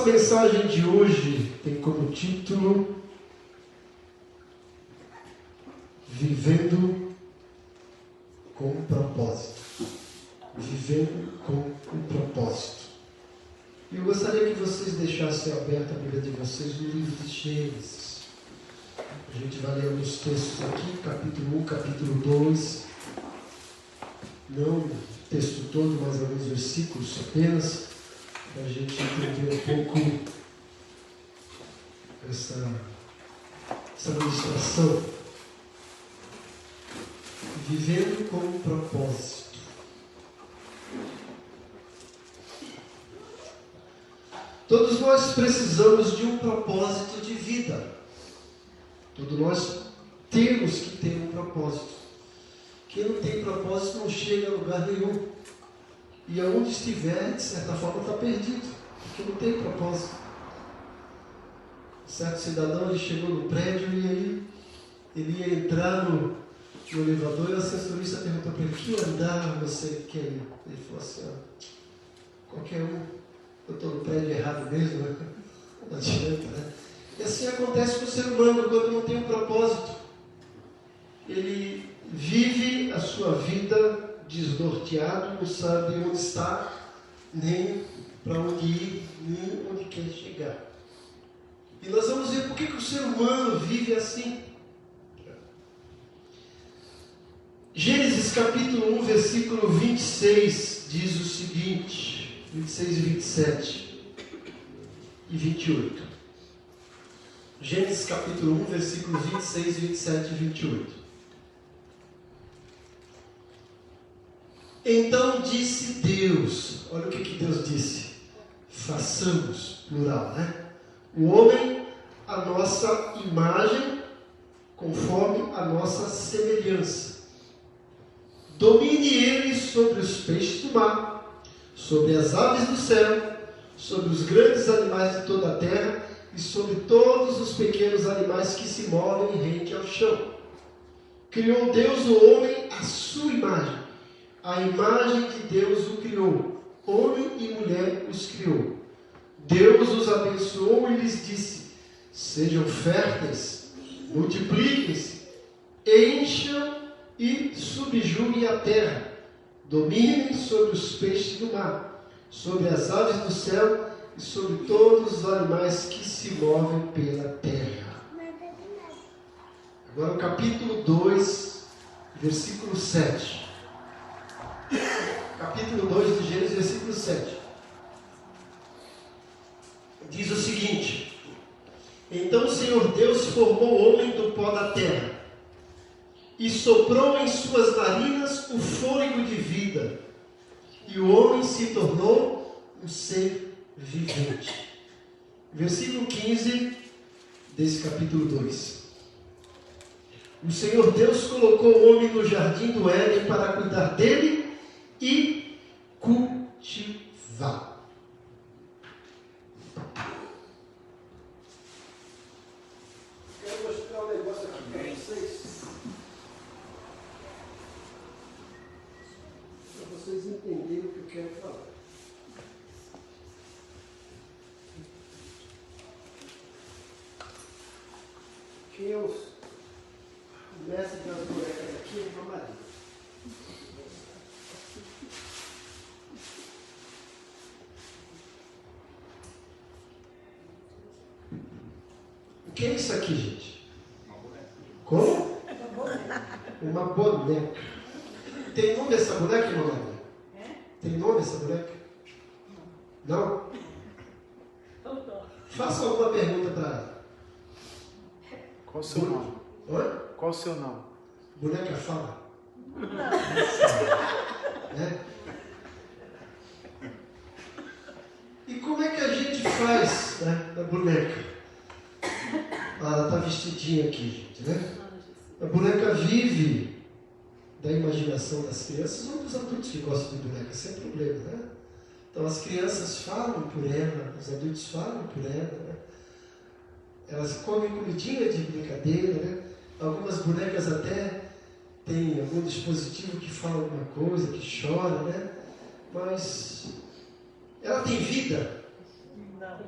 mensagem de hoje tem como título Vivendo com um propósito. Vivendo com um propósito. E eu gostaria que vocês deixassem aberta a Bíblia de vocês no livro de Gênesis. A gente vai ler alguns textos aqui, capítulo 1, capítulo 2. Não o texto todo, mas alguns versículos apenas, para a gente entender um pouco essa ministração. Vivendo com um propósito. Todos nós precisamos de um propósito de vida. Todos nós temos que ter um propósito. Quem não tem propósito não chega a lugar nenhum. E aonde estiver, de certa forma, está perdido. Porque não tem propósito. Certo cidadão, ele chegou no prédio e aí ele ia entrar no elevador e o assessorista perguntou para ele: que andar você quer ir? Ele falou assim: qualquer um. Eu estou no prédio errado mesmo, né? Não adianta, né? E assim acontece com o ser humano quando não tem um propósito. Ele vive a sua vida desnorteado, não sabe onde está, nem para onde ir, nem onde quer chegar. E nós vamos ver por que o ser humano vive assim. Gênesis capítulo 1, versículo 26 diz o seguinte, 26 e 27 e 28. Gênesis capítulo 1, versículo 26, 27 e 28. Então disse Deus, olha o que Deus disse: façamos, plural, né? O homem, a nossa imagem, conforme a nossa semelhança. Domine ele sobre os peixes do mar, sobre as aves do céu, sobre os grandes animais de toda a terra e sobre todos os pequenos animais que se movem rente ao chão. Criou Deus o homem à sua imagem. A imagem de Deus o criou. Homem e mulher os criou. Deus os abençoou e lhes disse: sejam férteis, multipliquem-se, encham e subjuguem a terra, dominem sobre os peixes do mar, sobre as aves do céu e sobre todos os animais que se movem pela terra. Agora o capítulo 2, versículo 7. Capítulo 2 de Gênesis, versículo 7. Diz o seguinte: então o Senhor Deus formou o homem do pó da terra e soprou em suas narinas o fôlego de vida, e o homem se tornou um ser vivente. Versículo 15 desse capítulo 2. O Senhor Deus colocou o homem no jardim do Éden para cuidar dele e cultivar. Quero mostrar um negócio aqui para vocês. Para vocês entenderem o que eu quero falar. Quem é o mestre das bonecas aqui é a Maria. O que é isso aqui, gente? Uma boneca. Como? Uma boneca. Tem nome essa boneca, irmã Maria? Tem nome essa boneca? Não? Faça alguma pergunta para ela. Qual o seu nome? Oi? Qual o seu nome? Boneca fala? É? E como é que a gente faz, né, a boneca? Ela está vestidinha aqui, gente, né? A boneca vive da imaginação das crianças ou dos adultos que gostam de boneca, sem problema, né? Então as crianças falam por ela, os adultos falam por ela, né? Elas comem comidinha de brincadeira, né? Algumas bonecas até têm algum dispositivo que fala alguma coisa, que chora, né? Mas ela tem vida? Não.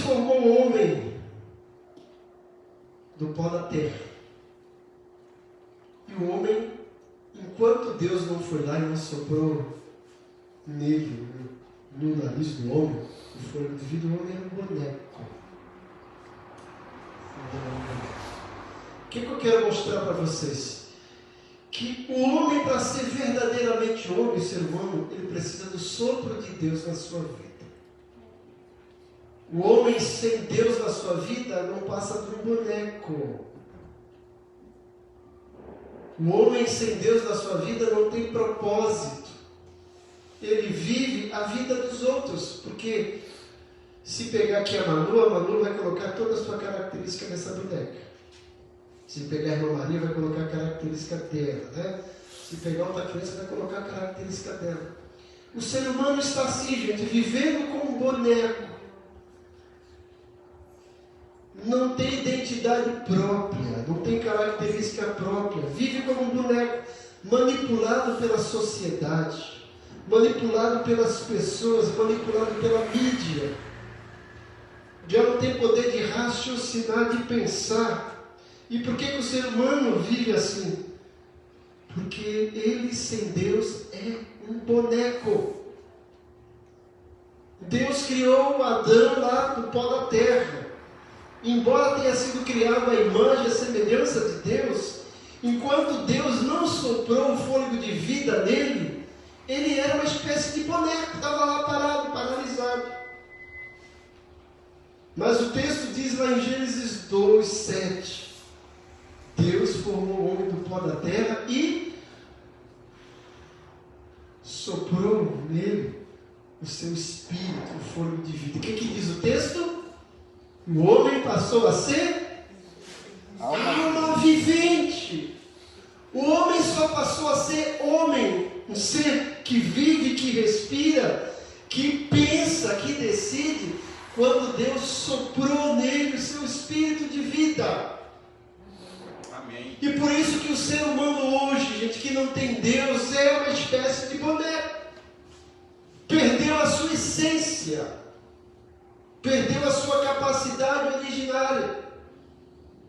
formou o homem do pó da terra. E o homem, enquanto Deus não foi lá e não soprou nele, no nariz do homem, o fôlego de vida, o homem era um boneco. O que eu quero mostrar para vocês? Que o homem, para ser verdadeiramente homem, ser humano, ele precisa do sopro de Deus na sua vida. O homem sem Deus na sua vida não passa por um boneco. O homem sem Deus na sua vida não tem propósito. Ele vive a vida dos outros, porque se pegar aqui a Manu vai colocar toda a sua característica nessa boneca. Se pegar a irmã Maria, vai colocar a característica dela, né? Se pegar outra criança, vai colocar a característica dela. O ser humano está assim, gente, vivendo como um boneco. Não tem identidade própria, não tem característica própria. Vive como um boneco, manipulado pela sociedade, manipulado pelas pessoas, manipulado pela mídia. Já não tem poder de raciocinar, de pensar. E por que o ser humano vive assim? Porque ele sem Deus é um boneco. Deus criou Adão lá no pó da terra. Embora tenha sido criado a imagem e a semelhança de Deus, enquanto Deus não soprou o fôlego de vida nele, ele era uma espécie de boneco, estava lá parado, paralisado. Mas o texto diz lá em Gênesis 2:7, Deus formou o homem do pó da terra e soprou nele o seu espírito, o fôlego de vida. O que diz o texto? O homem passou a ser alma vivente. O homem só passou a ser homem, um ser que vive, que respira, que pensa, que decide, quando Deus soprou nele o seu espírito de vida. Amém. E por isso que o ser humano hoje, gente, que não tem Deus, é uma espécie de boneco. Perdeu a sua essência. Perdeu a sua capacidade originária.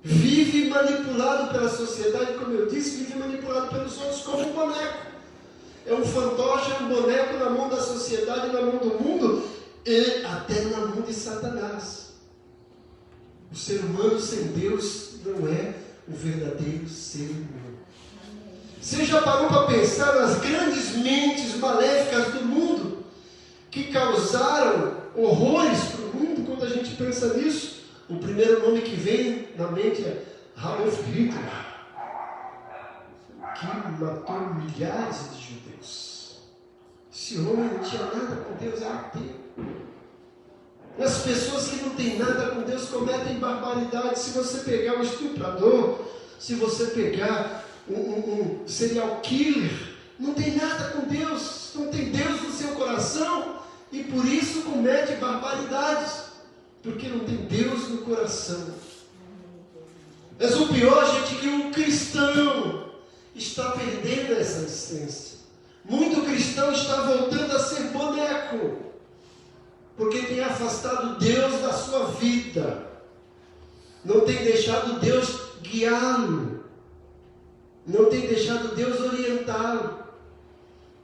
Vive manipulado pela sociedade, como eu disse, vive manipulado pelos outros como um boneco. É um fantoche, é um boneco na mão da sociedade, na mão do mundo e até na mão de Satanás. O ser humano sem Deus não é um verdadeiro ser humano. Você já parou para pensar nas grandes mentes maléficas do mundo que causaram horrores para o mundo? Quando a gente pensa nisso, o primeiro nome que vem na mente é Adolf Hitler, que matou milhares de judeus. Esse homem não tinha nada com Deus, era ateu. As pessoas que não têm nada com Deus cometem barbaridade. Se você pegar um estuprador, se você pegar um serial killer, não tem nada com Deus, não tem Deus no seu coração e por isso comete barbaridades, porque não tem Deus no coração. Mas o pior, gente, é que o cristão está perdendo essa essência. Muito cristão está voltando a ser boneco, porque tem afastado Deus da sua vida, não tem deixado Deus guiá-lo, não tem deixado Deus orientá-lo,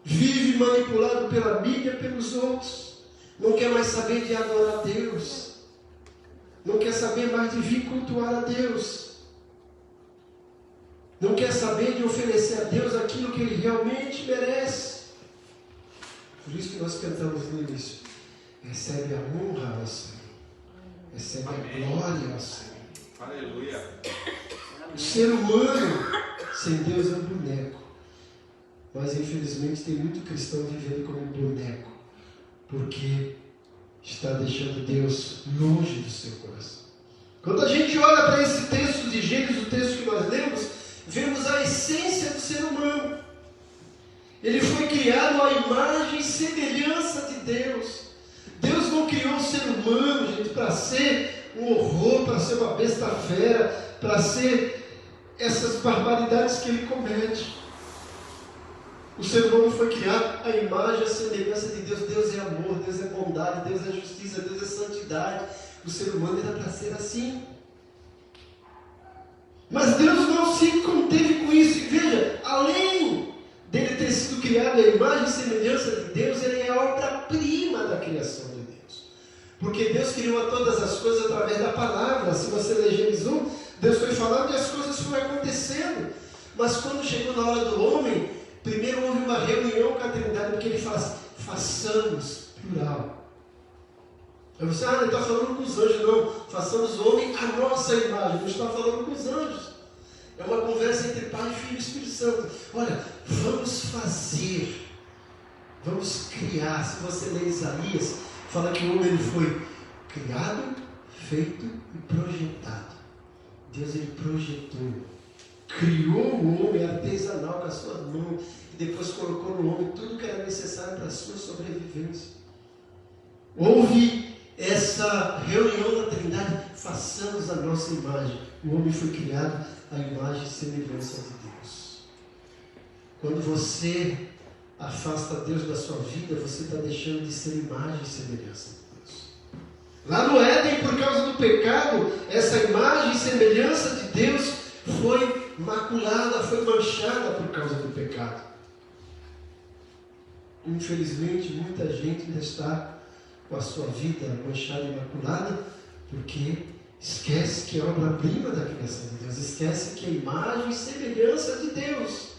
vive manipulado pela mídia, pelos outros, não quer mais saber de adorar a Deus, não quer saber mais de vir cultuar a Deus, não quer saber de oferecer a Deus aquilo que Ele realmente merece. Por isso que nós cantamos no início: recebe a honra ao Senhor, recebe a glória ao Senhor. Aleluia. O ser humano sem Deus é um boneco, mas infelizmente tem muito cristão vivendo como um boneco, porque está deixando Deus longe do seu coração. Quando a gente olha para esse texto de Gênesis, o texto que nós lemos, vemos a essência do ser humano. Ele foi criado à imagem e semelhança de Deus. Deus não criou o ser humano, gente, para ser um horror, para ser uma besta fera, para ser essas barbaridades que ele comete. O ser humano foi criado à imagem e semelhança de Deus. Deus é amor, Deus é bondade, Deus é justiça, Deus é santidade. O ser humano era para ser assim. Mas Deus não se conteve com isso. E veja, além dele ter sido criado à imagem e semelhança de Deus, ele é a obra-prima da criação de Deus. Porque Deus criou todas as coisas através da palavra. Se você ler Gênesis 1, Deus foi falando e as coisas foram acontecendo. Mas quando chegou na hora do homem, primeiro houve uma reunião com a Trindade, porque ele faz, façamos, plural. Aí você, não está falando com os anjos, não. Façamos o homem à nossa imagem. Não está falando com os anjos. É uma conversa entre Pai, Filho e Espírito Santo. Olha, vamos fazer, vamos criar. Se você ler Isaías, fala que o homem ele foi criado, feito e projetado. Deus ele projetou, criou o homem artesanal com a sua mão e depois colocou no homem tudo que era necessário para a sua sobrevivência. Houve essa reunião da Trindade, façamos a nossa imagem. O homem foi criado à imagem e semelhança de Deus. Quando você afasta Deus da sua vida, você está deixando de ser imagem e semelhança de Deus. Lá no Éden, por causa do pecado, essa imagem e semelhança de Deus foi maculada, foi manchada por causa do pecado. Infelizmente, muita gente ainda está com a sua vida manchada e maculada, porque esquece que é obra-prima da criação de Deus, esquece que é imagem e semelhança de Deus.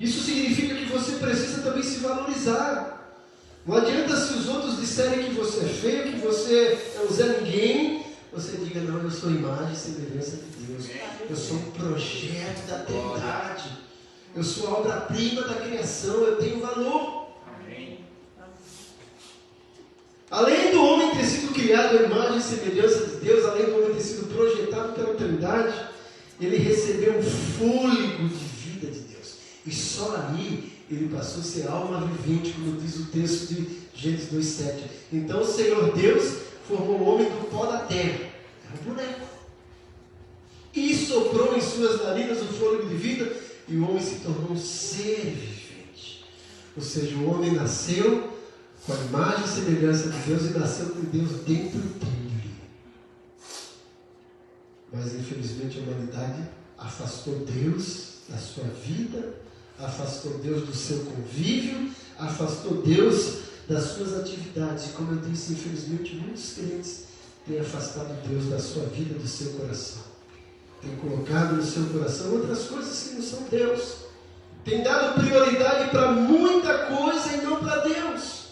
Isso significa que você precisa também se valorizar. Não adianta se os outros disserem que você é feio, que você é um Zé Ninguém, você diga, não, eu sou imagem e semelhança de Deus, eu sou um projeto da Trindade, eu sou a obra-prima da criação, eu tenho valor. Além do homem ter sido criado à imagem e semelhança de Deus, além do homem ter sido projetado pela Trindade, ele recebeu um fôlego de vida de Deus. E só ali ele passou a ser alma vivente, como diz o texto de Gênesis 2,7. Então o Senhor Deus formou o homem do pó da terra. Era um boneco. E soprou em suas narinas o fôlego de vida, e o homem se tornou um ser vivente. Ou seja, o homem nasceu com a imagem e semelhança de Deus e nasceu com Deus dentro dele. Mas infelizmente a humanidade afastou Deus da sua vida, afastou Deus do seu convívio, afastou Deus das suas atividades. E como eu disse, infelizmente muitos crentes têm afastado Deus da sua vida, do seu coração. Têm colocado no seu coração outras coisas que não são Deus. Têm dado prioridade para muita coisa e não para Deus.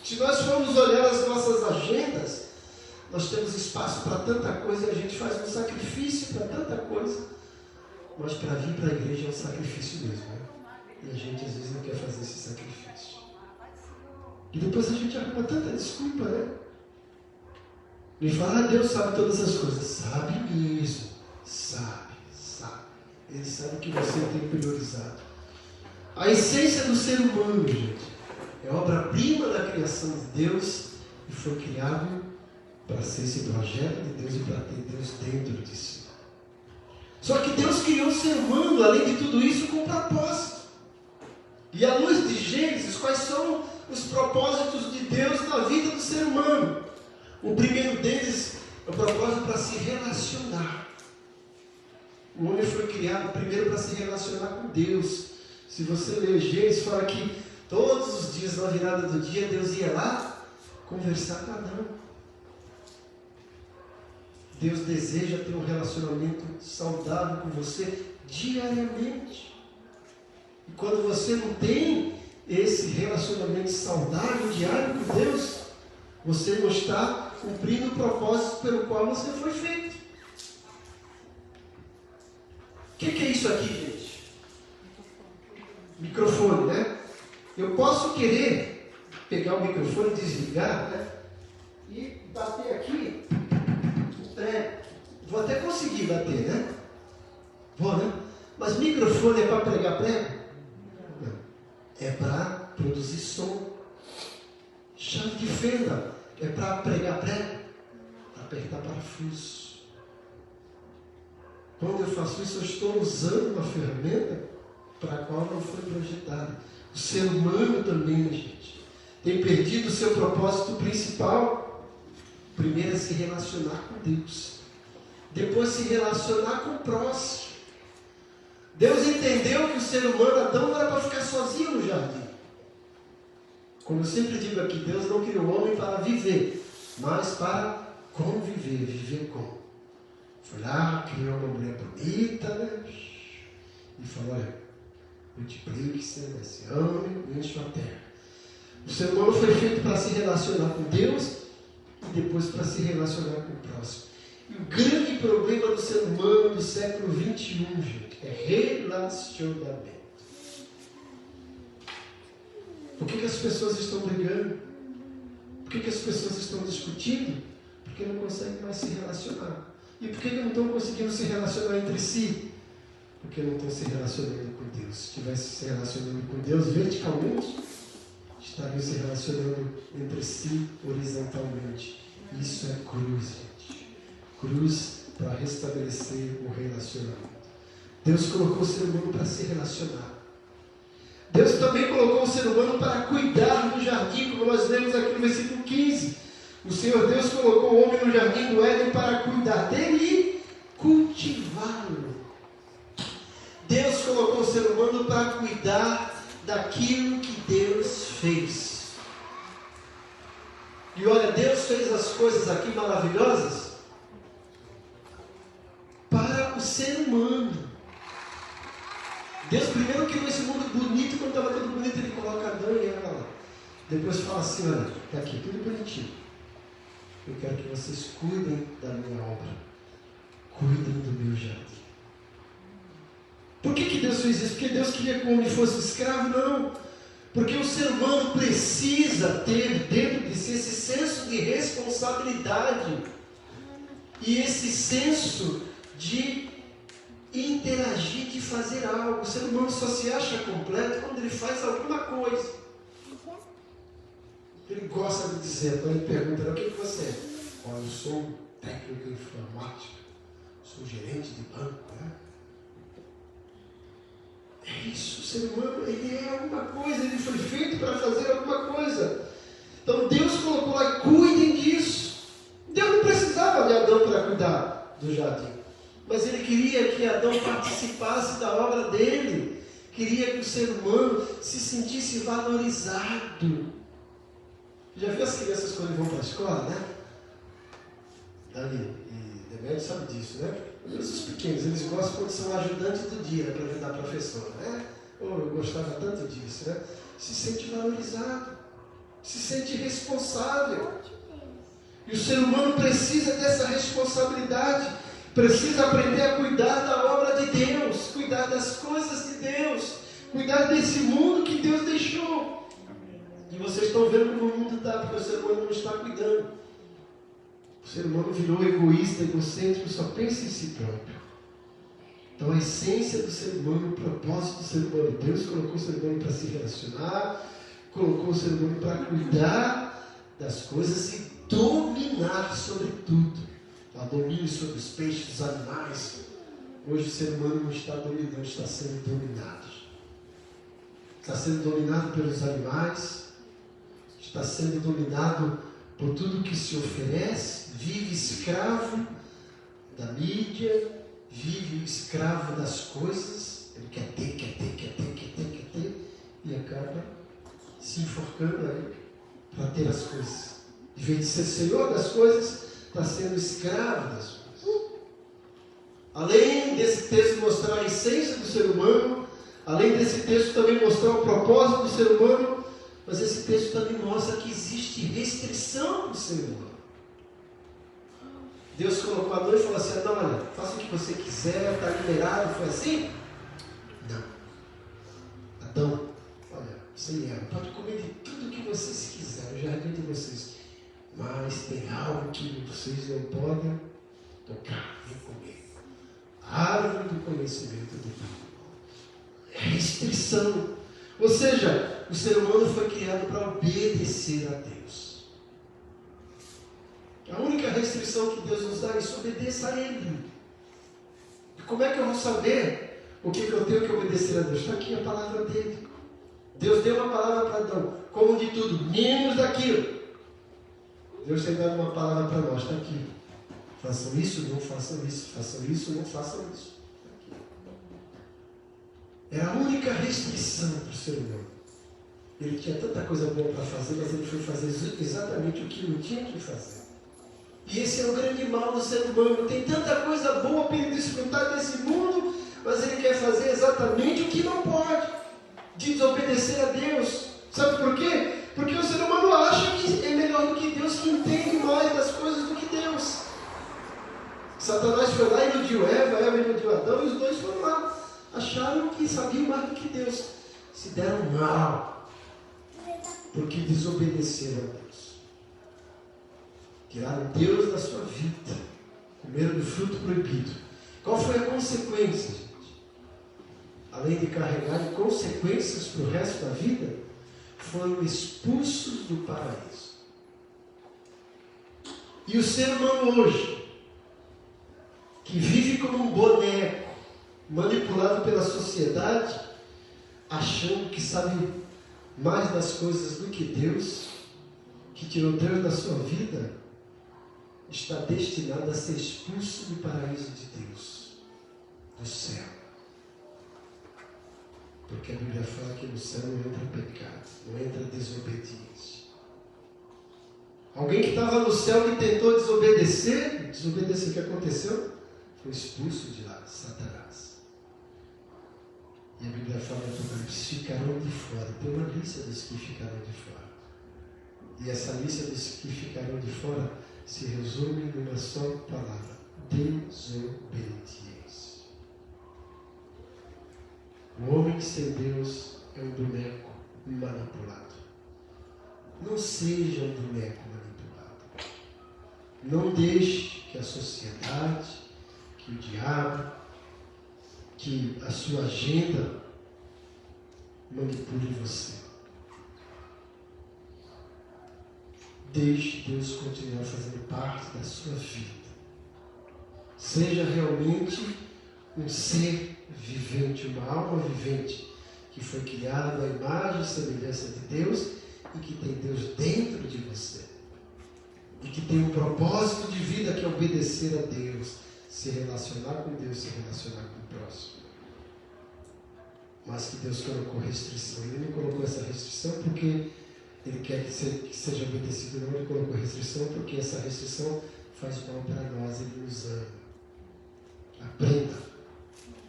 Se nós formos olhar as nossas agendas, nós temos espaço para tanta coisa e a gente faz um sacrifício para tanta coisa. Mas para vir para a igreja é um sacrifício mesmo, né? E a gente às vezes não quer fazer esse sacrifício. E depois a gente arruma tanta desculpa, né? E fala, Deus sabe todas as coisas. Sabe mesmo. Sabe. Ele sabe que você tem priorizado. A essência do ser humano, gente, é obra-prima da criação de Deus e foi criado para ser esse projeto de Deus e para ter Deus dentro de si. Só que Deus criou o ser humano, além de tudo isso, com propósito. E à luz de Gênesis, quais são os propósitos de Deus na vida do ser humano? O primeiro deles é o propósito para se relacionar. O homem foi criado primeiro para se relacionar com Deus. Se você ler Gênesis, fala que todos os dias, na virada do dia, Deus ia lá conversar com Adão. Deus deseja ter um relacionamento saudável com você diariamente. E quando você não tem esse relacionamento saudável diário com Deus, você não está cumprindo o propósito pelo qual você foi feito. O que é isso aqui, gente? Microfone, né? Eu posso querer pegar o microfone, desligar, né? E bater aqui o prego. Vou até conseguir bater, né? Vou, né? Mas microfone é para pregar prego? Não. É para produzir som. Chave de fenda é para pregar prego? Para apertar parafuso. Quando eu faço isso, eu estou usando uma ferramenta para a qual não foi projetada. O ser humano também, gente, tem perdido o seu propósito principal. primeiro é se relacionar com Deus. Depois se relacionar com o próximo. Deus entendeu que o ser humano, Adão, não era para ficar sozinho no jardim. Como eu sempre digo aqui, Deus não criou o homem para viver, mas para conviver. Viver como? Foi lá, criou uma mulher bonita, né? E falou, olha, multiplique-se, né? Se ame, enche a terra. O ser humano foi feito para se relacionar com Deus e depois para se relacionar com o próximo. E o grande problema do ser humano do século XXI, gente, é relacionamento. Por que as pessoas estão brigando? Por que as pessoas estão discutindo? Porque não conseguem mais se relacionar. E por que não estão conseguindo se relacionar entre si? Porque não estão se relacionando com Deus. Se estivesse se relacionando com Deus verticalmente, estariam se relacionando entre si horizontalmente. Isso é cruz, gente. Cruz para restabelecer o relacionamento. Deus colocou o ser humano para se relacionar. Deus também colocou o ser humano para cuidar do jardim, como nós lemos aqui no versículo 15. O Senhor Deus colocou o homem no jardim do Éden para cuidar dele e cultivá-lo. Deus colocou o ser humano para cuidar daquilo que Deus fez. E olha, Deus fez as coisas aqui maravilhosas para o ser humano. Deus primeiro criou esse mundo bonito, quando estava tudo bonito, Ele coloca Adão e Eva lá. Depois fala assim, olha, está aqui, tudo bonitinho. Eu quero que vocês cuidem da minha obra. Cuidem do meu jardim. Por que Deus fez isso? Porque Deus queria que o homem fosse escravo? Não. Porque o ser humano precisa ter dentro de si esse senso de responsabilidade. E esse senso de interagir, de fazer algo. O ser humano só se acha completo quando ele faz alguma coisa. Ele gosta de dizer, quando ele pergunta, o que você é? Olha, eu sou um técnico informático, sou gerente de banco, né? É isso, o ser humano, ele é alguma coisa, ele foi feito para fazer alguma coisa. Então Deus colocou lá, cuidem disso. Deus não precisava de Adão para cuidar do jardim. Mas Ele queria que Adão participasse da obra dele. Queria que o ser humano se sentisse valorizado. Já viu as crianças quando vão para a escola, né? Dani e Demério sabe disso, né? Os pequenos, eles gostam quando são ajudantes do dia, né, para ajudar a professora, né? Eu gostava tanto disso, né? Se sente valorizado, se sente responsável. E o ser humano precisa dessa responsabilidade, precisa aprender a cuidar da obra de Deus, cuidar das coisas de Deus, cuidar desse mundo que Deus deixou. E vocês estão vendo como o mundo está, porque o ser humano não está cuidando. O ser humano virou egoísta, egocêntrico, só pensa em si próprio. Então a essência do ser humano, o propósito do ser humano, Deus colocou o ser humano para se relacionar, colocou o ser humano para cuidar das coisas e dominar sobre tudo. Há domínio sobre os peixes, os animais. Hoje o ser humano não está dominando, está sendo dominado. Está sendo dominado pelos animais, está sendo dominado por tudo que se oferece, vive escravo da mídia, vive escravo das coisas, ele quer ter, e acaba se enforcando aí para ter as coisas. Em vez de ser senhor das coisas, está sendo escravo das coisas. Além desse texto mostrar a essência do ser humano, além desse texto também mostrar o propósito do ser humano, mas esse texto também mostra que existe restrição para o ser humano. Deus colocou Adão e falou assim, Adão, olha, faça o que você quiser, está liberado, foi assim? Não. Adão, olha, você e Eva, pode comer de tudo que vocês quiserem, o jardim de vocês, mas tem algo que vocês não podem tocar, nem comer. A árvore do conhecimento do bem. É restrição. Ou seja, o ser humano foi criado para obedecer a Deus. A única restrição que Deus nos dá é isso, obedeça a Ele. E como é que eu vou saber o que eu tenho que obedecer a Deus? Está aqui a palavra dele. Deus deu uma palavra para Adão, como de tudo, menos daquilo. Deus tem dado uma palavra para nós, está aqui. Façam isso, não façam isso. Façam isso, não façam isso. É a única restrição para o ser humano. Ele tinha tanta coisa boa para fazer, mas ele foi fazer exatamente o que não tinha que fazer. E esse é o grande mal do ser humano. Tem tanta coisa boa para ele desfrutar desse mundo, mas ele quer fazer exatamente o que não pode. Desobedecer a Deus. Sabe por quê? Porque o ser humano acha que é melhor do que Deus, que entende mais das coisas do que Deus. Satanás foi lá e iludiu Eva iludiu Adão, e os dois foram lá. Acharam que sabiam mais do que Deus. Se deram mal, porque desobedeceram a Deus. Tiraram Deus da sua vida. Comeram do fruto proibido. Qual foi a consequência, gente? Além de carregar consequências para o resto da vida, foram expulsos do paraíso. E o ser humano hoje, que vive como um boneco, manipulado pela sociedade, achando que sabe mais das coisas do que Deus, que tirou Deus da sua vida, está destinado a ser expulso do paraíso de Deus, do céu. Porque a Bíblia fala que no céu não entra pecado, não entra desobediência. Alguém que estava no céu que tentou desobedecer, o que aconteceu? Foi expulso de lá, Satanás. E a Bíblia fala que eles ficarão de fora. Tem uma lista dos que ficarão de fora. E essa lista dos que ficarão de fora se resume numa só palavra: desobediência. O homem sem Deus é um boneco manipulado. Não seja um boneco manipulado. Não deixe que a sociedade, que o diabo, que a sua agenda manipule você. Deixe Deus continuar fazendo parte da sua vida. Seja realmente um ser vivente, uma alma vivente, que foi criada à imagem e semelhança de Deus e que tem Deus dentro de você. E que tem um propósito de vida que é obedecer a Deus, se relacionar com Deus, se relacionar com o próximo. Mas que Deus colocou restrição. Ele não colocou essa restrição porque Ele quer que seja obedecido, não. Ele colocou restrição porque essa restrição faz mal para nós, Ele nos ama. Aprenda.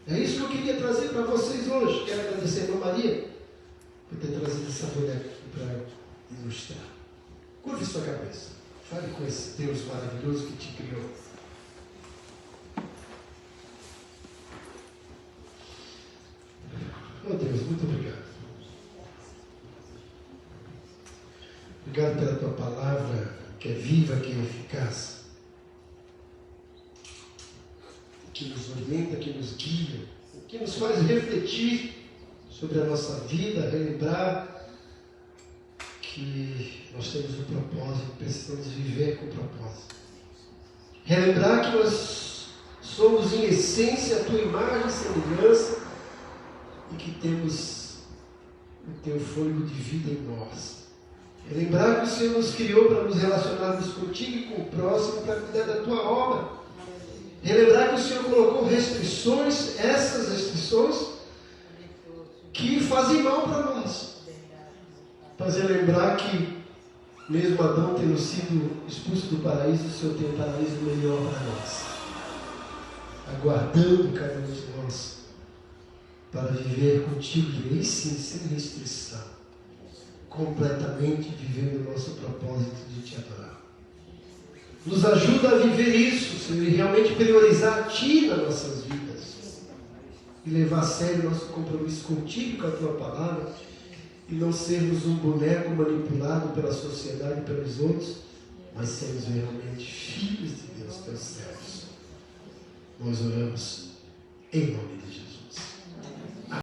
É isso que eu queria trazer para vocês hoje. Quero agradecer a irmã Maria por ter trazido essa boneca para ilustrar. Curve sua cabeça. Fale com esse Deus maravilhoso que te criou. Oh Deus, muito obrigado. Obrigado pela tua palavra, que é viva, que é eficaz, que nos orienta, que nos guia, que nos faz refletir sobre a nossa vida, relembrar que nós temos um propósito, precisamos viver com propósito. Relembrar que nós somos em essência a tua imagem e semelhança e que temos o teu fôlego de vida em nós. Relembrar que o Senhor nos criou para nos relacionarmos contigo e com o próximo, para cuidar da tua obra. Relembrar que o Senhor colocou restrições, essas restrições, que fazem mal para nós. Fazer lembrar que, mesmo Adão tendo sido expulso do paraíso, o Senhor tem um paraíso melhor para nós, aguardando cada um de nós, para viver contigo, e aí sim, sem restrição, completamente vivendo o nosso propósito de te adorar. Nos ajuda a viver isso, Senhor, e realmente priorizar a Ti nas nossas vidas, e levar a sério o nosso compromisso contigo, com a Tua palavra, e não sermos um boneco manipulado pela sociedade e pelos outros, mas sermos realmente filhos de Deus, Teus servos. Nós oramos em nome de Jesus.